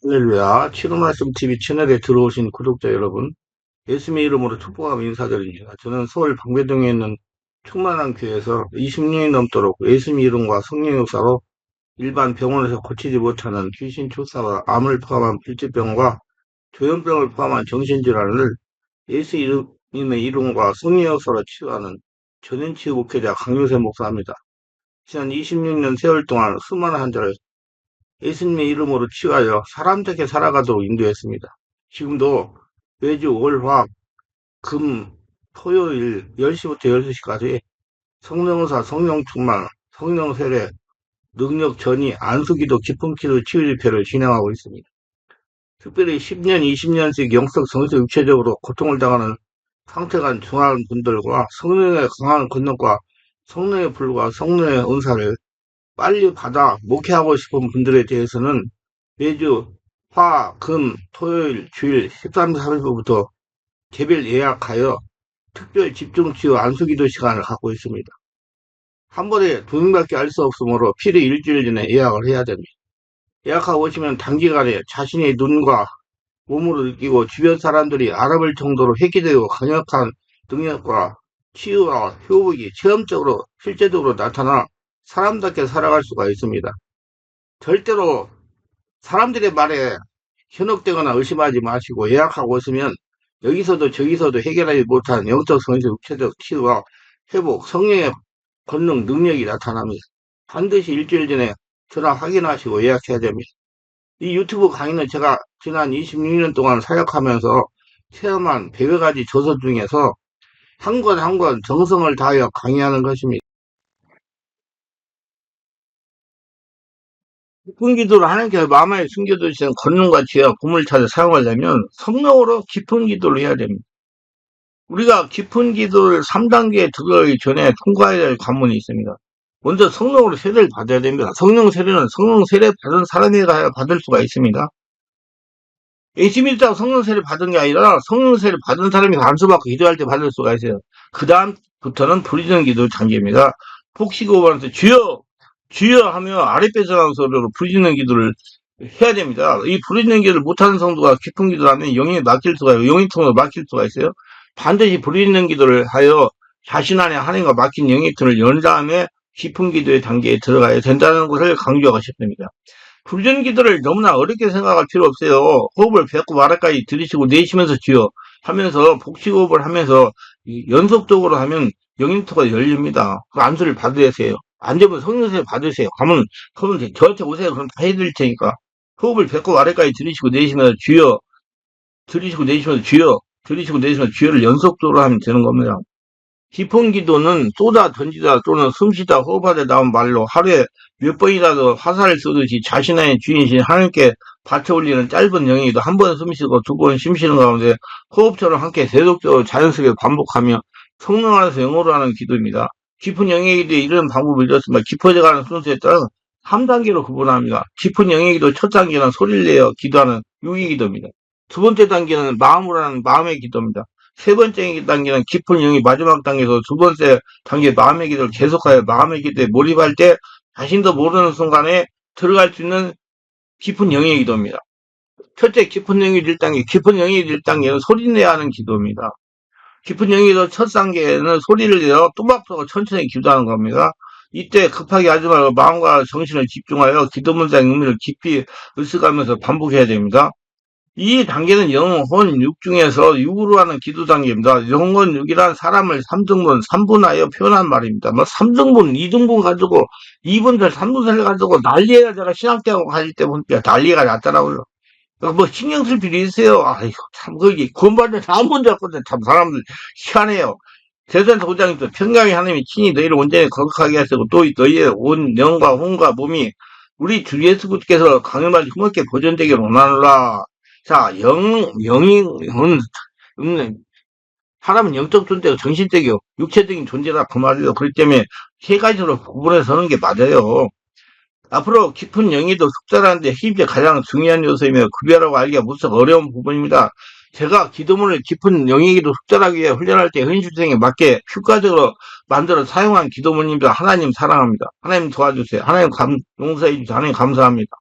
할렐루야. 치료말씀 TV 채널에 들어오신 구독자 여러분, 예수님의 이름으로 축복하며 인사드립니다. 저는 서울 방배동에 있는 충만한 교회에서 20년이 넘도록 예수님의 이름과 성령 역사로 일반 병원에서 고치지 못하는 귀신 출사와 암을 포함한 불치병과 조현병을 포함한 정신질환을 예수 이름의 이름과 성령 역사로 치유하는 전인치유 목회자 강요세 목사입니다. 지난 26년 세월 동안 수많은 환자를 예수님의 이름으로 치유하여 사람답게 살아가도록 인도했습니다. 지금도 매주 월, 화, 금, 토요일 10시부터 12시까지 성령의사, 성령충만, 성령세례, 능력전이, 안수기도, 기쁨기도 치유집회를 진행하고 있습니다. 특별히 10년, 20년씩 영적, 정신, 육체적으로 고통을 당하는 상태가 중한 분들과 성령의 강한 권능과 성령의 불과 성령의 은사를 빨리 받아 목회하고 싶은 분들에 대해서는 매주 화, 금, 토요일, 주일 13일, 30일부터 개별 예약하여 특별 집중치유 안수기도 시간을 갖고 있습니다. 한 번에 두 명밖에 알 수 없으므로 필히 일주일 전에 예약을 해야 됩니다. 예약하고 오시면 단기간에 자신의 눈과 몸으로 느끼고 주변 사람들이 알아볼 정도로 획기되고 강력한 능력과 치유와 효복이 체험적으로 실제적으로 나타나 사람답게 살아갈 수가 있습니다. 절대로 사람들의 말에 현혹되거나 의심하지 마시고 예약하고 오시면 여기서도 저기서도 해결하지 못한 영적, 성적, 육체적 치유와 회복, 성령의 권능, 능력이 나타납니다. 반드시 일주일 전에 전화 확인하시고 예약해야 됩니다. 이 유튜브 강의는 제가 지난 26년 동안 사역하면서 체험한 100여 가지 조서 중에서 한 권 한 권 정성을 다하여 강의하는 것입니다. 깊은 기도를 하나님께서 마음에 숨겨두신 권능과 지혜와 보물을 찾아 사용하려면 성령으로 깊은 기도를 해야 됩니다. 우리가 깊은 기도를 3단계에 들어가기 전에 통과해야 할 관문이 있습니다. 먼저 성령으로 세례를 받아야 됩니다. 성령 세례는 성령 세례 받은 사람이 가야 받을 수가 있습니다. 예수 믿다고 성령 세례 받은 게 아니라 성령 세례 받은 사람이 간수받고 기도할 때 받을 수가 있어요. 그 다음부터는 부르짖는 기도 단계입니다. 폭식호흡하면서 주여 주여 하며 아랫배서 나는 소리로 부르짖는 기도를 해야 됩니다. 이 부르짖는 기도를 못하는 성도가 깊은 기도를 하면 영이 막힐 수가 있어요. 영이 통으로 막힐 수가 있어요. 반드시 부르짖는 기도를 하여 자신 안에 하나님과 막힌 영의 틈을 연 다음에 깊은 기도의 단계에 들어가야 된다는 것을 강조하고 싶습니다. 부르짖는 기도를 너무나 어렵게 생각할 필요 없어요. 호흡을 배고 말아까지 들이쉬고 내쉬면서 주여 하면서 복식호흡을 하면서 연속적으로 하면 영인토가 열립니다. 그 안수를 받으세요. 안 되면 성령세 받으세요. 가면 저한테 오세요. 그럼 다 해드릴 테니까. 호흡을 배꼽 아래까지 들이쉬고 내쉬면서 주여, 들이쉬고 내쉬면서 주여, 들이쉬고 내쉬면서 주여를 연속적으로 하면 되는 겁니다. 깊은 기도는 쏟아 던지다 또는 숨쉬다 호흡하다 나온 말로 하루에 몇 번이라도 화살을 쏘듯이 자신의 주인이신 하나님께 바쳐 올리는 짧은 영이기도 한 번 숨쉬고 두 번 숨쉬는 가운데 호흡처럼 함께 계속적으로 자연스럽게 반복하며 성령 안에서 영어로 하는 기도입니다. 깊은 영역기도에 이런 방법을 잃었습니다. 깊어져가는 순서에 따라 3단계로 구분합니다. 깊은 영역기도 첫 단계는 소리를 내어 기도하는 유기기도입니다. 두 번째 단계는 마음으로 하는 마음의 기도입니다. 세 번째 단계는 깊은 영이 마지막 단계에서 두 번째 단계 마음의 기도를 계속하여 마음의 기도에 몰입할 때 자신도 모르는 순간에 들어갈 수 있는 깊은 영의 기도입니다. 첫째 깊은 영의 1단계, 깊은 영의 1단계는 소리 내야 하는 기도입니다. 깊은 영의 기도 첫 단계에는 소리를 내어 뚜벅뚜벅 천천히 기도하는 겁니다. 이때 급하게 하지 말고 마음과 정신을 집중하여 기도 문장의 의미를 깊이 의식하면서 반복해야 됩니다. 이 단계는 영, 혼, 육 중에서 육으로 하는 기도 단계입니다. 영혼, 육이란 사람을 3등분, 3분하여 표현한 말입니다. 뭐 3등분, 2등분 가지고 2분설, 3분설 가지고 난리가 제가 신학대학 가실 때 보니까 난리가 났더라고요. 뭐 신경 쓸 필요 있어요. 아이고 참 거기 구원받는 아무도 없거든. 참 사람들 희한해요. 대선 소장님도 평강의 하나님이 친히 너희를 온전히 거룩하게 하시고 또 너희의 온 영과 혼과 몸이 우리 주 예수께서 강림하시 힘없게 보존되기를 원하노라. 자, 사람은 영적 존재고 정신적이고 육체적인 존재다 그 말이에요. 그렇기 때문에 세 가지로 구분해서 하는 게 맞아요. 앞으로 깊은 영이도 숙달하는데 힘이 가장 중요한 요소이며 구별하고 알기가 무척 어려운 부분입니다. 제가 기도문을 깊은 영이기도 숙달하기 위해 훈련할 때 현실성에 맞게 효과적으로 만들어 사용한 기도문입니다. 하나님 사랑합니다. 하나님 도와주세요. 하나님 용서해 주세요. 하나님 감사합니다.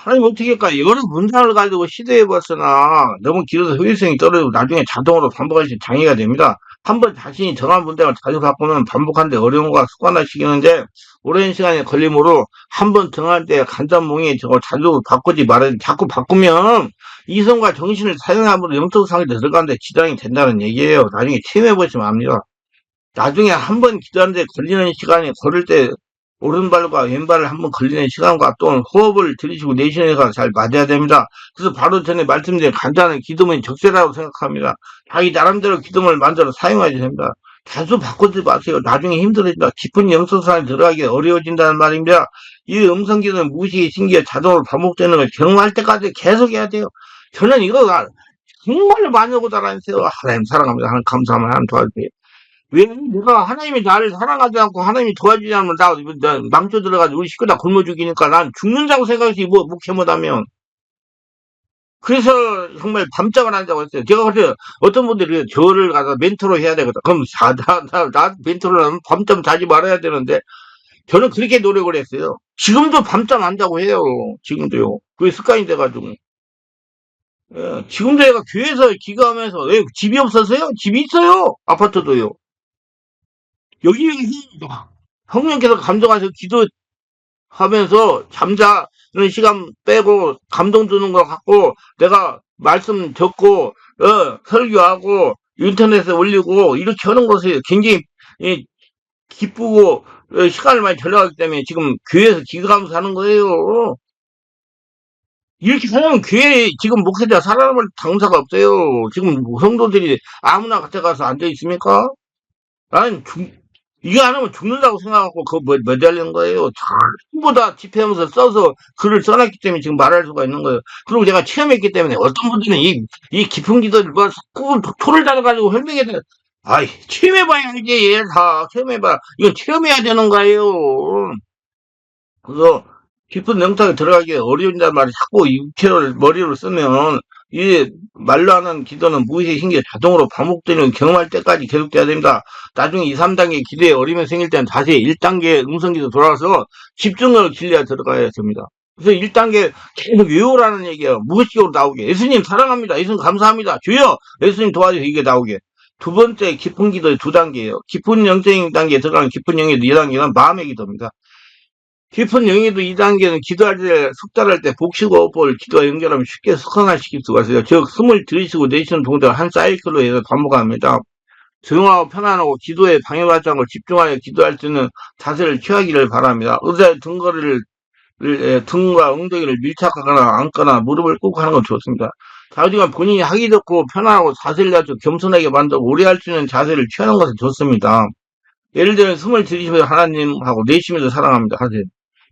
하나님 어떻게 할까? 여러 문장을 가지고 시도해봤으나 너무 길어서 효율성이 떨어지고 나중에 자동으로 반복할 수 장애가 됩니다. 한번 자신이 정한 문장을 자주 바꾸면 반복하는데 어려움과 습관화시키는데 오랜 시간이 걸리므로 한번 정할 때 간단몽에 저거 자주 바꾸지 말아야 자꾸 바꾸면 이성과 정신을 사용함으로 영적상에 들어가는데 지장이 된다는 얘기예요. 나중에 체험해보시면 압니다. 나중에 한 번 기도하는데 걸리는 시간이 걸을 때 오른발과 왼발을 한 번 걸리는 시간과 또는 호흡을 들이쉬고 내쉬는 시간 잘 맞아야 됩니다. 그래서 바로 전에 말씀드린 간단한 기도문이 적절하다고 생각합니다. 자기 나름대로 기도문을 만들어 사용해야 됩니다. 자주 바꾸지 마세요. 나중에 힘들어진다. 깊은 영성상에 들어가기 어려워진다는 말입니다. 이 음성기도는 무의식이 신기해 자동으로 반복되는 걸 경험할 때까지 계속 해야 돼요. 저는 이거 정말 많이 하고 다녔어요. 하나님 사랑합니다. 하나님 감사합니다. 하나님 도와주세요. 왜 내가 하나님이 나를 사랑하지 않고 하나님이 도와주지 않으면 나 망쳐 들어가지고 우리 식구 다 굶어 죽이니까 난 죽는다고 생각해서 뭐 목회 못하면 그래서 정말 밤잠을 안 자고 했어요. 제가 그래서 어떤 분들이 저를 가서 멘토로 해야 되거든. 그럼 나 멘토를 하면 밤잠 자지 말아야 되는데 저는 그렇게 노력을 했어요. 지금도 밤잠 안 자고 해요. 지금도요. 그게 습관이 돼가지고. 예, 지금도 얘가 교회에서 기도하면서 왜 집이 없어서요? 집이 있어요. 아파트도요. 여기 성령께서 감동하셔서 기도하면서 잠자는 시간 빼고 감동 주는 것 같고 내가 말씀 듣고 설교하고 인터넷에 올리고 이렇게 하는 것이 굉장히 예, 기쁘고 시간을 많이 절약하기 때문에 지금 교회에서 기도하면서 하는 거예요. 이렇게 하면 교회 지금 목회자 살아남을 당사가 없어요. 지금 성도들이 아무나 같이 가서 앉아 있습니까? 나는 이거 안 하면 죽는다고 생각하고 그거 매달리는 거예요. 전부 다 집회하면서 써서 글을 써놨기 때문에 지금 말할 수가 있는 거예요. 그리고 제가 체험했기 때문에 어떤 분들은 이 깊은 기도를 뭐 자꾸 토를 달아가지고 설명해야 돼. 아이, 체험해봐야 알지, 얘 다. 체험해봐. 이건 체험해야 되는 거예요. 그래서 깊은 명상에 들어가기 어려운단 말이 자꾸 육체를 머리로 쓰면 이 말로 하는 기도는 무의식 신기에 자동으로 반복되는 경험할 때까지 계속돼야 됩니다. 나중에 2, 3단계 기도에 어려움이 생길 때는 다시 1단계 음성기도 돌아와서 집중을 길러야 들어가야 됩니다. 그래서 1단계 계속 외우라는 얘기예요. 무의식적으로 나오게. 예수님 사랑합니다. 예수님 감사합니다. 주여 예수님 도와주세요. 이게 나오게. 두 번째 깊은 기도의 2단계예요. 깊은 영적인 단계에 들어가는 깊은 영의 2단계는 마음의 기도입니다. 깊은 영예도 2단계는 기도할 때, 숙달할 때 복식과 호흡을 기도와 연결하면 쉽게 습관화시킬 수가 있어요. 즉, 숨을 들이쉬고 내쉬는 동작을 한 사이클로 해서 반복합니다. 조용하고 편안하고 기도에 방해받지 않고 집중하여 기도할 수 있는 자세를 취하기를 바랍니다. 의자에 등과 엉덩이를 밀착하거나 앉거나 무릎을 꿇고 하는 건 좋습니다. 자우지간 본인이 하기 좋고 편안하고 자세를 아주 겸손하게 만들고 오래 할 수 있는 자세를 취하는 것은 좋습니다. 예를 들면 숨을 들이쉬면서 하나님하고 내쉬면서 사랑합니다. 하세요.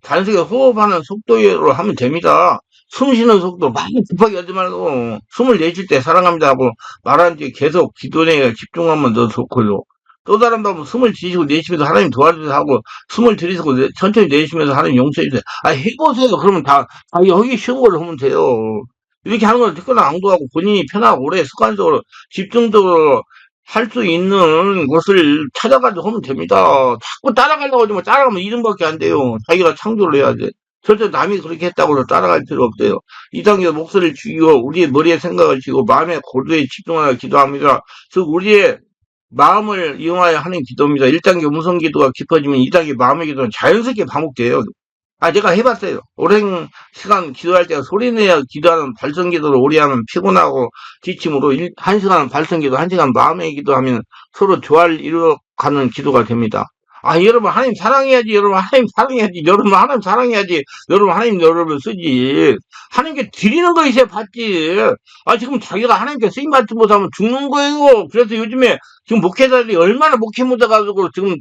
단순히 호흡하는 속도로 하면 됩니다. 숨 쉬는 속도 많이 급하게 하지 말고 숨을 내쉴 때 사랑합니다 하고 말하는 뒤에 계속 기도에 집중하면 더 좋고요. 또 다른 방법은 숨을 들이쉬고 내쉬면서 하나님 도와주세요 하고 숨을 들이쉬고 천천히 내쉬면서 하나님 용서해 주세요. 아 해보세요. 그러면 다 여기 쉬운 걸로 하면 돼요. 이렇게 하는 건 특별한 앙도하고 본인이 편하고 오래 습관적으로 집중적으로 할 수 있는 것을 찾아가지고 하면 됩니다. 자꾸 따라가려고 하지 만 따라가면 이름밖에 안 돼요. 자기가 창조를 해야지. 절대 남이 그렇게 했다고 해서 따라갈 필요 없어요. 이 단계 목소리를 죽이고 우리의 머리에 생각을 지고 마음의 고도에 집중하여 기도합니다. 즉 우리의 마음을 이용하여 하는 기도입니다. 1단계 음성 기도가 깊어지면 2단계 마음의 기도는 자연스럽게 반복돼요. 제가 해봤어요. 오랜 시간 기도할 때 소리내어 기도하는 발성 기도를 오래 하면 피곤하고 지침으로 1시간 발성 기도, 1시간 마음의 기도하면 서로 조화를 이루어가는 기도가 됩니다. 여러분, 하나님 사랑해야지. 여러분, 하나님 사랑해야지. 여러분, 하나님 사랑해야지. 여러분, 하나님 여러분 쓰지. 하나님께 드리는 거 있어야 받지. 지금 자기가 하나님께 쓰임 받지 못하면 죽는 거예요. 그래서 요즘에 지금 목회자들이 얼마나 목회 못해가지고 지금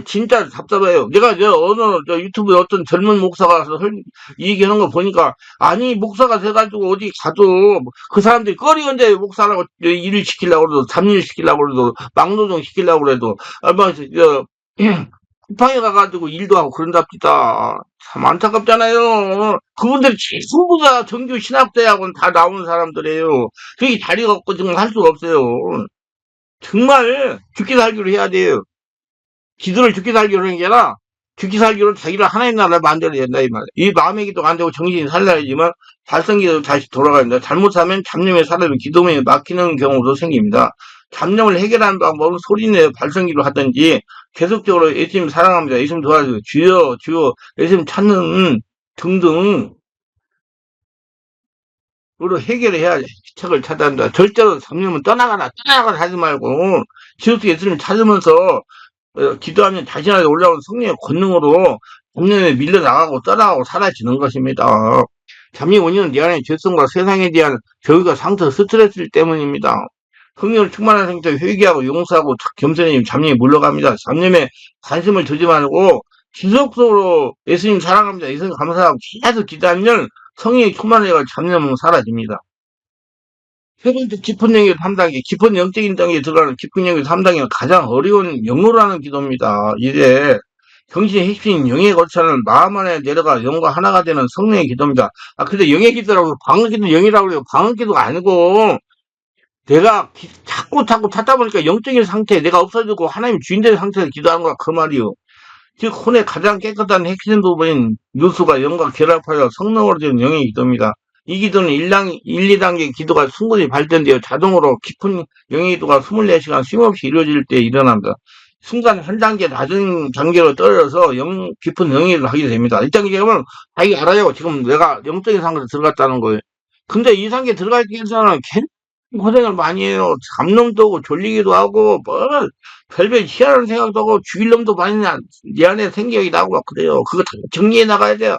진짜 답답해요. 내가 어느 유튜브에 어떤 젊은 목사가 와서 얘기하는 거 보니까 아니 목사가 돼가지고 어디 가도 그 사람들이 꺼리건데 목사라고 일을 시키려고 그래도 잡일 시키려고 그래도 막노동 시키려고 그래도 쿠팡에 가가지고 일도 하고 그런답니다. 참 안타깝잖아요. 그분들이 전부 다 정규 신학대학원 다 나온 사람들이에요. 그게 자리가 없고 지금 할 수가 없어요. 정말 죽기 살기로 해야 돼요. 기도를 죽기 살기로 하는 게 아니라 죽기 살기로 자기를 하나님 나라를 만들어야 된다 이 말이야. 이 마음의 기도가 안 되고 정신이 살라야지만 발성기도 다시 돌아간다. 잘못하면 잡념에 사람이 기도문에 막히는 경우도 생깁니다. 잡념을 해결하는 방법은 소리내어 발성기로 하든지 계속적으로 예수님 사랑합니다. 예수님 도와주세요. 주여 주여 예수님 찾는 등등 으로 해결해야 책을 찾아야 한다. 절대로 잡념은 떠나가라 하지 말고 지옥 예수님 찾으면서 기도하면 자신한테 올라오는 성령의 권능으로 잡념에 밀려나가고 떠나가고 사라지는 것입니다. 잡념 원인은 내 안의 죄성과 세상에 대한 저희가 상처 스트레스 때문입니다. 성령을 충만한 상태로 회개하고 용서하고 겸손히 잡념이 물러갑니다. 잡념에 관심을 두지 말고 지속적으로 예수님 사랑합니다. 예수님 감사하고 계속 기도하면 성령이 충만해가 잡념은 사라집니다. 세 번째 깊은 영역 3단계, 깊은 영적인 단계에 들어가는 깊은 영역 3단계는 가장 어려운 영으로 하는 기도입니다. 이제 정신의 핵심인 영에 거쳐는 마음 안에 내려가 영과 하나가 되는 성령의 기도입니다. 근데 영의 기도라고 방언 기도 영이라고 그래요. 방언 기도가 아니고 내가 자꾸 찾다 보니까 영적인 상태, 내가 없어지고 하나님 주인 되는 상태에서 기도하는 거야. 그 말이요. 즉 혼의 가장 깨끗한 핵심 부분인 누수가 영과 결합하여 성령으로 된 영의 기도입니다. 이 기도는 2단계 기도가 충분히 발전되어 자동으로 깊은 영의 기도가 24시간 쉼없이 이루어질 때 일어납니다. 순간 한 단계 낮은 단계로 떨어져서 깊은 영의 기도를 하게 됩니다. 1단계면 자기가 알아요. 지금 내가 영적인 상태에 들어갔다는 거예요. 근데 2단계 들어갈 때에서는 고생을 많이 해요. 잡놈도 오고 졸리기도 하고 뭐 별별 희한한 생각도 하고 죽일 놈도 많이 내 안에 생각이 나고 막 그래요. 그거 다 정리해 나가야 돼요.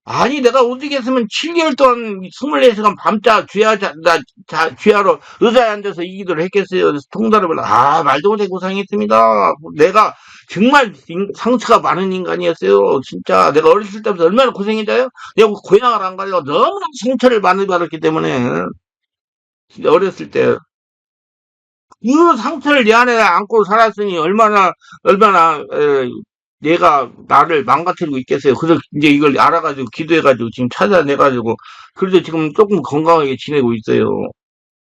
아니 내가 오죽했으면 7개월 동안 24시간 밤자 쥐하러 의자에 앉아서 이 기도를 했겠어요. 그래서 통달을 말도 못해 고생했습니다. 내가 정말 상처가 많은 인간이었어요. 진짜 내가 어렸을 때부터 얼마나 고생했어요. 내가 고향을 안 가려고 너무나 상처를 많이 받았기 때문에 진짜 어렸을 때 그 상처를 내 안에 안고 살았으니 얼마나 내가 나를 망가뜨리고 있겠어요. 그래서 이제 이걸 알아가지고 기도해가지고 지금 찾아내가지고 그래도 지금 조금 건강하게 지내고 있어요.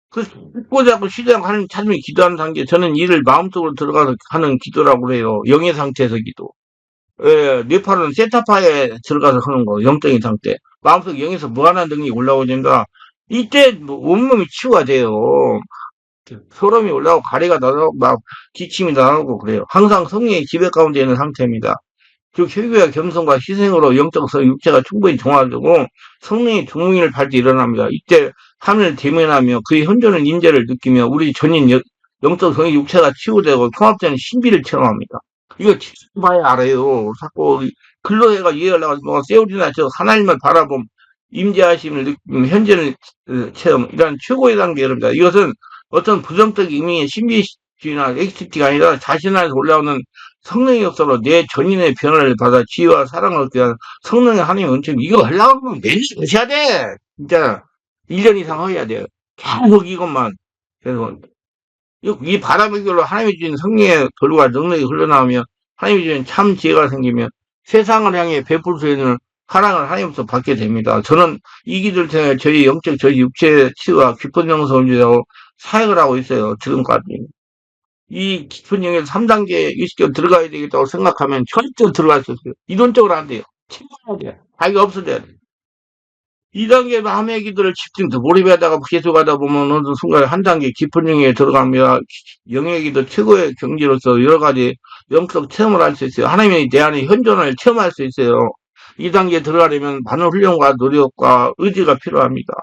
그래서 죽고 자고 쉬지 않고 하나님 찾으면 기도하는 단계 저는 이를 마음속으로 들어가서 하는 기도라고 그래요. 영의 상태에서 기도. 뇌파는 세타파에 들어가서 하는 거 영적인 상태. 마음속 영에서 무한한 능력이 올라오니까 이때 뭐 온몸이 치유가 돼요. 소름이 올라오고 가래가 나오고 막 기침이 나오고 그래요. 항상 성령의 지배 가운데 있는 상태입니다. 즉 혈기와 겸손과 희생으로 영적 육체가 충분히 종화되고 성령의 종응을 발휘 일어납니다. 이때 하늘을 대면하며 그의 현존의 임재를 느끼며 우리 전인 영적 성의 육체가 치유되고 통합되는 신비를 체험합니다. 이거 직접 봐야 알아요. 자꾸 글로 해가 이해하려고 세우리나 저 하나님을 바라봄 임재하심을 느끼며 현재를 체험 이런 최고의 단계입니다. 이것은 어떤 부정적 의미의 신비주의나 엑스티가 아니라 자신 안에서 올라오는 성령의 역사로 내 전인의 변화를 받아 지혜와 사랑을 얻게 하는 성령의 하나님의 은총. 이거 하려고 하면 매일 하셔야 돼. 진짜 1년 이상 해야 돼요. 계속 이것만. 그래서 이 바람의 결로 하나님이 주신 성령의 도루가 능력이 흘러나오며 하나님이 주신 참 지혜가 생기며 세상을 향해 베풀 수 있는 사랑을 하나님부터 받게 됩니다. 저는 이 기도를 통해 저희 영적, 저희 육체의 치유와 깊은 영성을 주려고 사역을 하고 있어요. 지금까지. 이 깊은 영역에서 3단계 의식적으로 들어가야 되겠다고 생각하면 절대로 들어갈 수 없어요. 이론적으로 안 돼요. 책임해야 돼요. 자기가 없어져야 돼요. 2단계 마음의 기도를 집중해서 몰입하다가 계속하다 보면 어느 순간 한 단계 깊은 영역에 들어갑니다. 영의 기도 최고의 경지로서 여러 가지 영적 체험을 할 수 있어요. 하나님이 내 안에 현존을 체험할 수 있어요. 2단계에 들어가려면 많은 훈련과 노력과 의지가 필요합니다.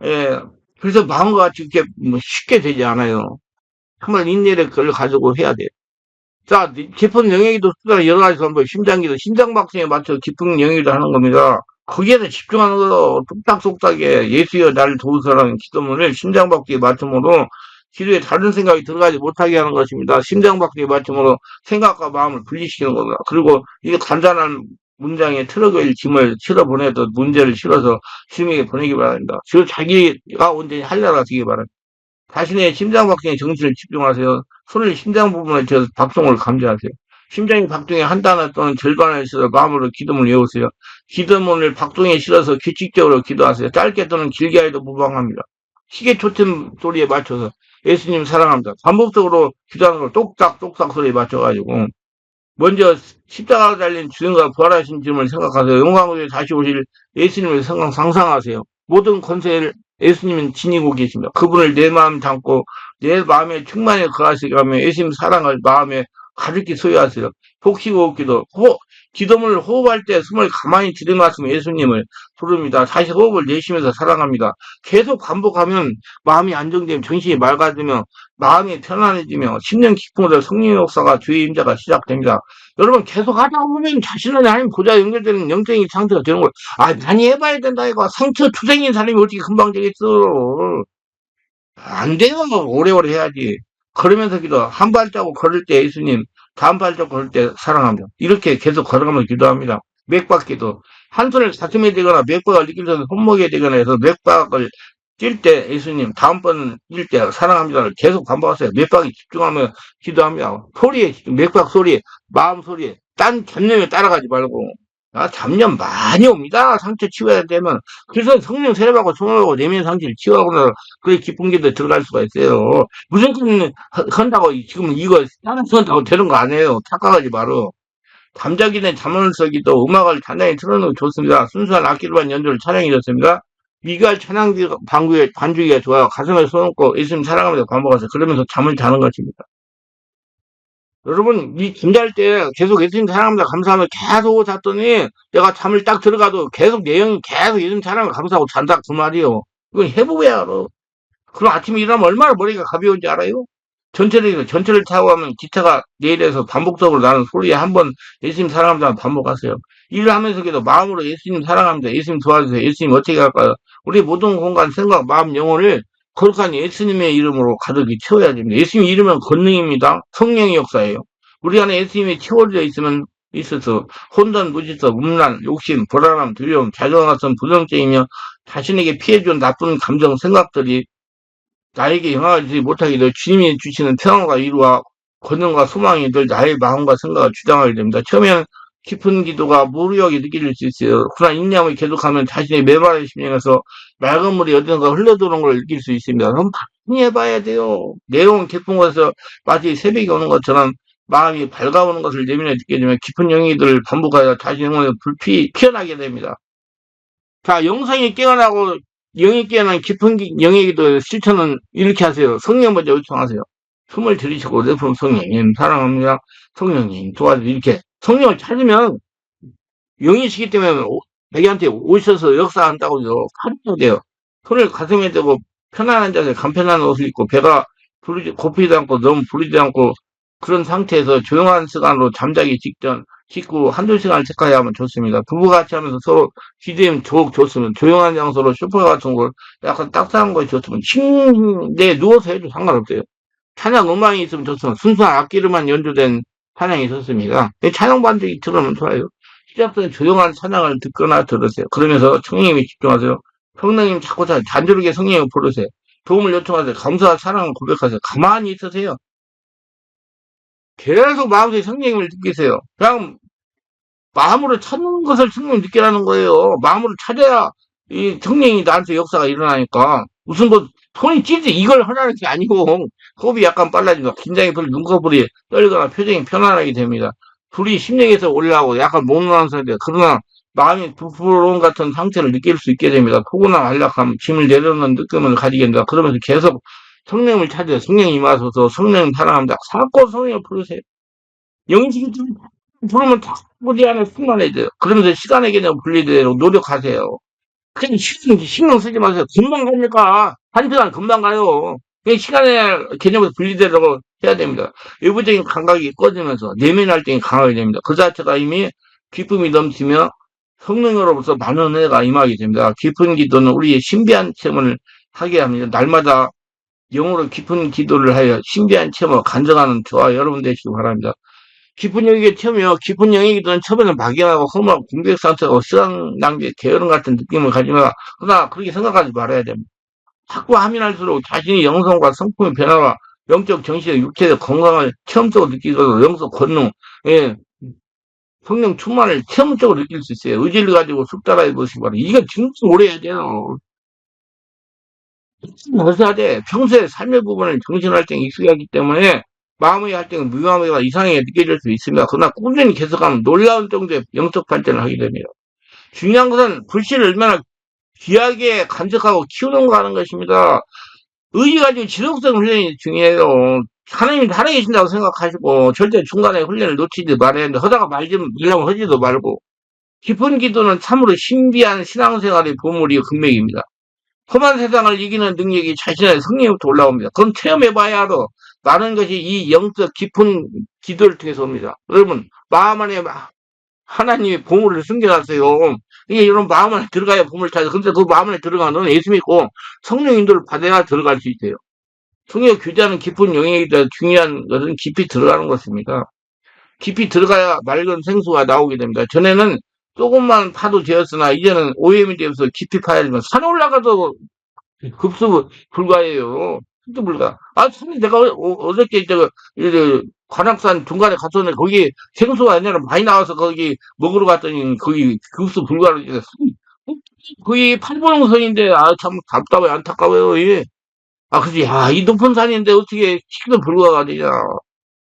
예. 그래서 마음과 같이 이렇게 뭐 쉽게 되지 않아요. 정말 인내를 그걸 가지고 해야 돼요. 자, 깊은 영역에도 여러 가지 방법, 심장기도, 심장박동에 맞춰 깊은 영역을 하는 겁니다. 거기에서 집중하는 거, 뚝딱뚝딱에 예수여 나를 도우소라는 기도문을 심장박동에 맞춤으로 기도에 다른 생각이 들어가지 못하게 하는 것입니다. 심장박동에 맞춤으로 생각과 마음을 분리시키는 겁니다. 그리고 이 간단한 문장에 트럭을 짐을 실어 보내도 문제를 실어서 주님에게 보내기 바랍니다. 즉 자기가 온전히 할례가 되기 바랍니다. 자신의 심장박동에 정신을 집중하세요. 손을 심장 부분에 쥐어서 박동을 감지하세요. 심장이 박동에 한 단어 또는 절반을 실어 마음으로 기도문을 외우세요. 기도문을 박동에 실어서 규칙적으로 기도하세요. 짧게 또는 길게 해도 무방합니다. 시계 초침 소리에 맞춰서 예수님 사랑합니다. 반복적으로 기도하는 걸 똑딱똑딱 소리에 맞춰가지고 먼저 십자가 달린 주님과 부활하신 주님을 생각하세요. 영광으로 다시 오실 예수님을 상상하세요. 모든 권세를 예수님은 지니고 계십니다. 그분을 내 마음 담고 내 마음에 충만히 거하시게 하며 예수님 사랑을 마음에 가득히 소유하세요. 복시고 기도, 기도문을 호흡할 때 숨을 가만히 들이마시면 예수님을 부릅니다. 다시 호흡을 내쉬면서 사랑합니다. 계속 반복하면 마음이 안정되면 정신이 맑아지며 마음이 편안해지며 심령 깊은 곳에 성령의 역사가 주의 임재가 시작됩니다. 여러분 계속 하다 보면 자신의 하나님 보좌 연결되는 영적인 상태가 되는 거예요. 아 많이 해봐야 된다 이거. 상처 투생인 사람이 어떻게 금방 되겠어. 안 돼요. 오래오래 해야지. 걸으면서 기도. 한 발자국 걸을 때 예수님, 다음 발자국 걸을 때 사랑합니다. 이렇게 계속 걸어가면서 기도합니다. 맥박 기도. 한 손을 가슴에 대거나 맥박을 느낄 때는 손목에 대거나 해서 맥박을 찔 때 예수님, 다음번 찔 때 사랑합니다를 계속 반복하세요. 맥박에 집중하며 기도합니다. 소리에 집중, 맥박 소리에, 마음 소리에, 딴 잡념에 따라가지 말고. 아, 잡념 많이 옵니다. 상처 치워야 되면. 그래서 성령 세례받고 성령하고 내면 상처를 치유하고 나서 그게 기쁜 길에 들어갈 수가 있어요. 무조건 한다고 지금 이거 다른 한다고 되는 거 아니에요. 착각하지 말어. 잠자기는 잠을 서기도 음악을 단단히 틀어놓으면 좋습니다. 순수한 악기로만 연주를 찬양이 좋습니다. 미갈 찬양기 반주기가 좋아요. 가슴에 손얹고 예수님 사랑하면서 반복하세요. 그러면서 잠을 자는 것입니다. 여러분, 이 잠잘 때 계속 예수님 사랑합니다. 감사하면 계속 잤더니 내가 잠을 딱 들어가도 계속 내용이 계속 예수님 사랑합니다. 감사하고 잔다 그 말이에요. 이건 해보야 알아. 그럼 아침에 일어나면 얼마나 머리가 가벼운지 알아요? 전철을 타고 가면 기차가 내일에서 반복적으로 나는 소리에 한번 예수님 사랑합니다 반복하세요. 일을 하면서도 마음으로 예수님 사랑합니다. 예수님 도와주세요. 예수님 어떻게 할까요? 우리 모든 공간, 생각, 마음, 영혼을 거룩한 예수님의 이름으로 가득히 채워야 됩니다. 예수님 이름은 권능입니다. 성령의 역사예요. 우리 안에 예수님이 채워져 있으면 있어서 혼돈, 무지성, 음란, 욕심, 불안함, 두려움, 자존감 같은 부정적이며 자신에게 피해준 나쁜 감정, 생각들이 나에게 영향을 못하게 되어 주님이 주시는 평안과 위로와 권능과 소망이 늘 나의 마음과 생각을 주장하게 됩니다. 처음에는 깊은 기도가 무료하게 느껴질 수 있어요. 그러나 인내함을 계속하면 자신의 메마른 심령에서 맑은 물이 어딘가 흘러들어오는 걸 느낄 수 있습니다. 그럼 많이 해봐야 돼요. 내용은 깊은 곳에서 마치 새벽이 오는 것처럼 마음이 밝아오는 것을 내면에 느끼게 되면 깊은 영이들을 반복하여 자신의 영혼을 불피 피어나게 됩니다. 자, 영성이 깨어나고 영이 깨어난 깊은 영의 기도 실천은 이렇게 하세요. 성령 먼저 요청하세요. 숨을 들이쉬고 내품 성령님 사랑합니다. 성령님 도와주세요. 이렇게 성령을 찾으면 영이시기 때문에 자기한테 오셔서 역사한다고요. 하셔야 돼요. 손을 가슴에 대고 편안한 자세, 간편한 옷을 입고 배가 고프지도 않고 너무 부르지도 않고 그런 상태에서 조용한 시간으로 잠자기 직후 한두 시간을 체크해야 하면 좋습니다. 부부같이 하면서 서로 기대면 좋습니다. 조용한 장소로 슈퍼 같은 걸 약간 따뜻한 것이 좋으면 침대에 누워서 해도 상관없어요. 찬양 음악이 있으면 좋습니다. 순수한 악기로만 연주된 찬양이 좋습니다. 찬양 반주기 들으면 좋아요. 시작부터 조용한 찬양을 듣거나 들으세요. 그러면서 성령님에 집중하세요. 성령님 자꾸 잔저르게 성령님을 부르세요. 도움을 요청하세요. 감사와 사랑을 고백하세요. 가만히 있으세요. 계속 마음속에 성령님을 느끼세요. 그냥 마음으로 찾는 것을 성령님 느끼라는 거예요. 마음으로 찾아야 이 성령이 나한테 역사가 일어나니까 무슨 뭐 손이 찌지 이걸 하라는 게 아니고 호흡이 약간 빨라진다. 긴장이 풀리 눈꺼풀이 떨거나 표정이 편안하게 됩니다. 불이 심령에서 올라오고 약간 몽롱한 상태. 그러나 마음이 부풀어온 같은 상태를 느낄 수 있게 됩니다. 포근함, 안락함, 짐을 내려놓는 느낌을 가지게 됩니다. 그러면서 계속 성령을 찾아요. 성령이 임하소서 성령 사랑합니다. 자꾸 성령을 부르세요. 영식이 좀 부르면 다 우리 안에 충만해져요. 그러면서 시간의 개념 분리되도록 노력하세요. 그냥 신경 쓰지 마세요. 금방 가니까. 한 시간 금방 가요. 그냥 시간의 개념에서 분리되도록 해야 됩니다. 외부적인 감각이 꺼지면서 내면 활동이 강하게 됩니다. 그 자체가 이미 기쁨이 넘치며 성령으로부터 많은 은혜가 임하게 됩니다. 깊은 기도는 우리의 신비한 체험을 하게 합니다. 날마다 영으로 깊은 기도를 하여 신비한 체험을 간증하는 저와 여러분 되시기 바랍니다. 깊은 영역에 처음이요. 깊은 영역이든 처음에는 막연하고 험하고 공백 상태고 시간 낭비, 게으름 같은 느낌을 가지면 그러나 그렇게 생각하지 말아야 됩니다. 자꾸 하면 할수록 자신의 영성과 성품의 변화와 영적 정신의 육체의 건강을 체험적으로 느끼고 영적 권능, 예, 성령 충만을 체험적으로 느낄 수 있어요. 의지를 가지고 숙달해 보시기 바랍니다. 이거 진짜 오래 해야 돼요. 벌써 돼. 평소에 삶의 부분을 정신활동에 익숙하기 때문에 마음의 활동이 무의미하거나 이상하게 느껴질 수 있습니다. 그러나 꾸준히 계속하면 놀라운 정도의 영적 발전을 하게 됩니다. 중요한 것은 불신을 얼마나 귀하게 간직하고 키우는가 하는 것입니다. 의지 가지고 지속성 훈련이 중요해요. 하나님이 살아계신다고 생각하시고 절대 중간에 훈련을 놓치지 말아야 하는데 하다가 말려면 하지도 말고 깊은 기도는 참으로 신비한 신앙생활의 보물이 금맥입니다. 험한 세상을 이기는 능력이 자신의 성령부터 올라옵니다. 그럼 체험해봐야 알아. 많은 것이 이 영적 깊은 기도를 통해서 옵니다. 여러분 마음 안에 하나님의 보물을 숨겨놨어요. 이게 이런 마음 안에 들어가야 보물을 찾아. 근데 그 마음 안에 들어가면 예수 믿고 성령 인도를 받아야 들어갈 수 있어요. 성령 교제하는 깊은 영역이다. 중요한 것은 깊이 들어가는 것입니다. 깊이 들어가야 맑은 생수가 나오게 됩니다. 전에는 조금만 파도 되었으나 이제는 오염이 되면서 깊이 파야 되면 산 올라가도 급수 불가예요. 급수 불가. 아, 참, 내가 어저께 관악산 중간에 갔었는데 거기 생수가 아니라 많이 나와서 거기 먹으러 갔더니 거기 급수 불가로 거기 팔보능선인데 아, 참 답답해 안타까워요. 예. 아, 그지. 야, 이 높은 산인데 어떻게 식수 불가가 되냐.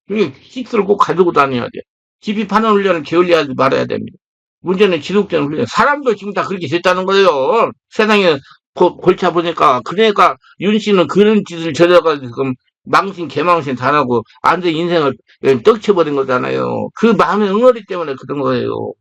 이게 식수를 꼭 가지고 다녀야 돼. 깊이 파는 훈련을 게을리하지 말아야 됩니다. 문제는 지속되는 훈련. 사람도 지금 다 그렇게 됐다는 거예요. 세상에 골치 아프니까. 그러니까 윤 씨는 그런 짓을 저려가지고 지금 망신, 개망신 당하고 완전 인생을 떡쳐버린 거잖아요. 그 마음의 응어리 때문에 그런 거예요.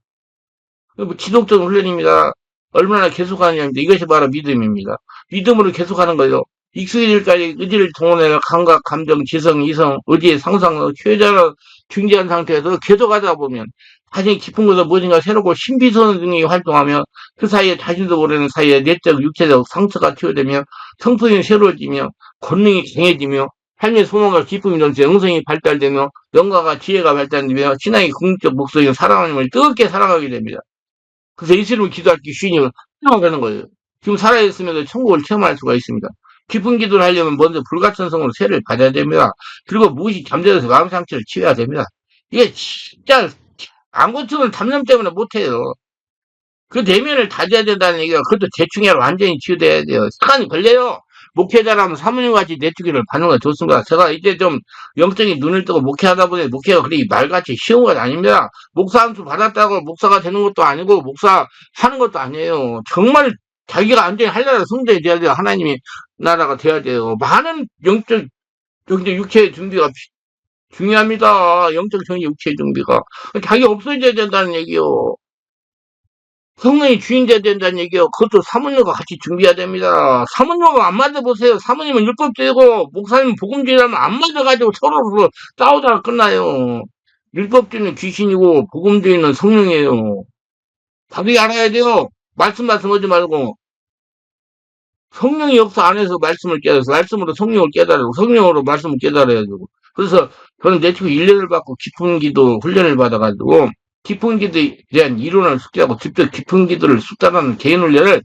뭐 지속적인 훈련입니다. 얼마나 계속하느냐입니다. 이것이 바로 믿음입니다. 믿음으로 계속하는 거예요. 익숙해질까지 의지를 동원해서 감각, 감정, 지성, 이성, 의지의 상상을 최대한 중지한 상태에서 계속하다 보면 자신이 깊은 곳에 무엇인가 새롭고 신비스러운 능력이 활동하며 그 사이에 자신도 모르는 사이에 내적, 육체적 상처가 치유되며 성품이 새로워지며 권능이 강해지며 삶의 소망과 기쁨이 넘쳐 영성이 발달되며 영가가 지혜가 발달되며 신앙의 궁극적 목적인 사랑하님을 뜨겁게 사랑하게 됩니다. 그래서 예수님을 기도할 때 주인님을 사랑하는 거예요. 지금 살아있으면서 천국을 체험할 수가 있습니다. 깊은 기도를 하려면 먼저 불가천성으로 세를 받아야 됩니다. 그리고 무엇이 잠재워서 마음 상처를 치워야 됩니다. 이게 진짜 안 고치면 담념 때문에 못해요. 그 내면을 다져야 된다는 얘기가 그것도 대충 해야 완전히 치유돼야 돼요. 시간이 걸려요. 목회자라면 사모님같이 내주기를 받는 건 좋습니다. 제가 이제 좀 영적인 눈을 뜨고 목회하다 보니 목회가 그리 말같이 쉬운 건 아닙니다. 목사 안수 받았다고 목사가 되는 것도 아니고 목사 하는 것도 아니에요. 정말 자기가 완전히 하려면 성전이 돼야 돼요. 하나님이 나라가 돼야 돼요. 많은 영적 육체의 준비가 중요합니다. 영적 정의 육체의 준비가. 자기 없어져야 된다는 얘기요. 성령이 주인 돼야 된다는 얘기요. 그것도 사모님과 같이 준비해야 됩니다. 사모님하고 안 맞아보세요. 사모님은 율법주의고 목사님은 복음주의라면 안 맞아가지고 서로 싸우다가 끝나요. 율법주의는 귀신이고 복음주의는 성령이에요. 다들 알아야 돼요. 말씀하지 말고 성령의 역사 안에서 말씀을 깨달아서 말씀으로 성령을 깨달고 성령으로 말씀을 깨달아야 되고 그래서 저는 내치고 1년을 받고 깊은 기도 훈련을 받아가지고 깊은 기도에 대한 이론을 숙지하고 직접 깊은 기도를 숙달하는 개인 훈련을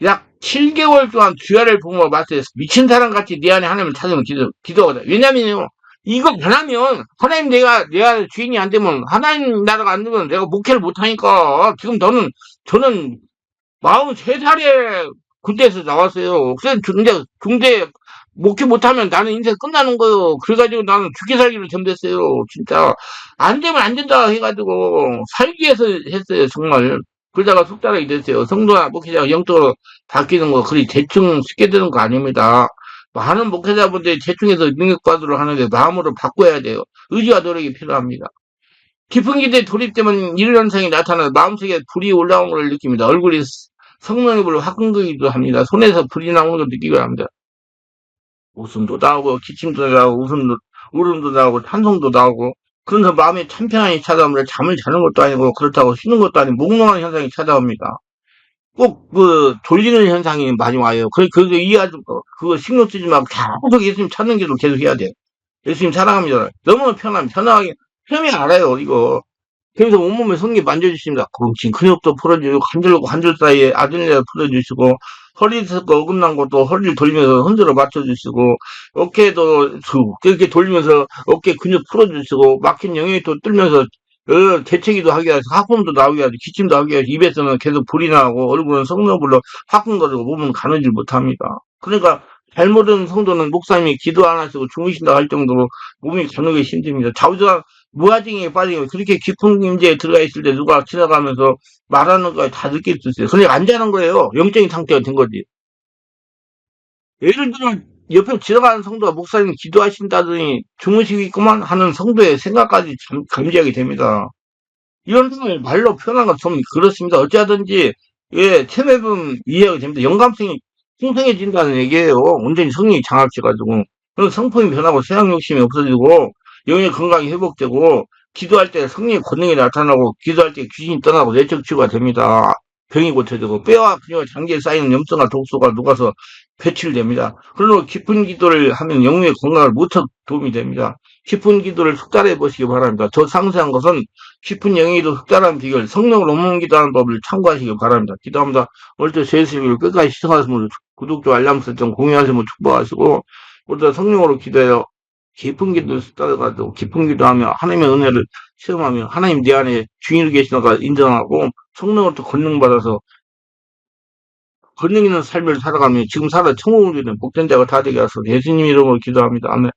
약 7개월 동안 주야를 부모 마스터에서 미친 사람같이 내 안에 하나님을 찾으면 기도하거든. 왜냐면요. 이거 안 하면 하나님 내가 주인이 안 되면 하나님 나라가 안 되면 내가 목회를 못하니까 지금 저는 43살에 군대에서 나왔어요. 그래서 중대 목회 못하면 나는 인생 끝나는 거예요. 그래가지고 나는 죽기 살기를 견뎠어요. 진짜 안 되면 안 된다 해가지고 살기 위해서 했어요. 정말. 그러다가 속달하게 됐어요. 성도나 목회자가 영적으로 바뀌는 거 그리 대충 쉽게 되는 거 아닙니다. 많은 목회자분들이 대충해서 능력받으러 하는데 마음으로 바꿔야 돼요. 의지와 노력이 필요합니다. 깊은 기대에 돌입되면 이런 현상이 나타나 마음속에 불이 올라오는 걸 느낍니다. 얼굴이 성령의 불을 확 끈기도 합니다. 손에서 불이 나오는 걸 느끼기도 합니다. 웃음도 나오고 기침도 나오고 울음도 나오고 찬송도 나오고 그러면서 마음에 참편안이 찾아옵니다. 잠을 자는 것도 아니고 그렇다고 쉬는 것도 아니고 몽롱한 현상이 찾아옵니다. 꼭 졸리는 현상이 많이 와요. 그래서 그거 신경 쓰지 말고 계속 예수님 찾는 길로 계속 해야 돼요. 예수님 사랑합니다. 너무 편하게 알아요 이거. 그래서 온몸에 성기 만져주십니다. 지금 근육도 풀어주고 관절 사이에 아들레를 풀어주시고 허리에서 어긋난 것도 허리를 돌리면서 흔들어 맞춰주시고 어깨도 이렇게 돌리면서 어깨 근육 풀어주시고 막힌 영역도 뚫면서 재채기도 하게 하시고 하품도 나오게 하시고 기침도 하게 하시고 입에서는 계속 불이 나고 얼굴은 성령불로 화끈거리고 몸은 가누질 못합니다. 그러니까 잘못은 성도는 목사님이 기도 안 하시고 주무신다 할 정도로 몸이 가누기 힘듭니다. 좌우지간 무아징에 빠지면 그렇게 깊은 임재에 들어가 있을 때 누가 지나가면서 말하는 거 다 느낄 수 있어요. 그러니까 안 자는 거예요. 영적인 상태가 된 거지. 예를 들어 옆에 지나가는 성도가 목사님 기도하신다더니 주무시고 있구만 하는 성도의 생각까지 감지하게 됩니다. 이런 상을 말로 표현한 건 좀 그렇습니다. 어찌하든지 예, 체면은 이해가 됩니다. 영감성이 풍성해진다는 얘기예요. 온전히 성령이 장악해가지고 그런 성품이 변하고 세상 욕심이 없어지고 영의 건강이 회복되고 기도할 때 성령의 권능이 나타나고 기도할 때 귀신이 떠나고 내적 치유가 됩니다. 병이 고쳐지고 뼈와 근육과 장기에 쌓이는 염증과 독소가 녹아서 배출됩니다. 그러므로 깊은 기도를 하면 영의 건강을 무척 도움이 됩니다. 깊은 기도를 숙달해 보시기 바랍니다. 더 상세한 것은 깊은 영이도 흑달한 비결, 성령을 옮는 기도하는 법을 참고하시기 바랍니다. 기도합니다. 오늘도 제 수익을 끝까지 시청하시면 구독과 알람 설정 공유하시면 축복하시고, 오늘도 성령으로 기도해요. 깊은 기도 따라가도 깊은 기도하며 하나님의 은혜를 체험하며 하나님 내 안에 주인이 계시는 걸 인정하고 성령으로부터 권능 받아서 권능 있는 삶을 살아가며 지금 살아 천국을 이루는 복된 자가 다 되게 하소서 예수님 이름으로 기도합니다. 아멘.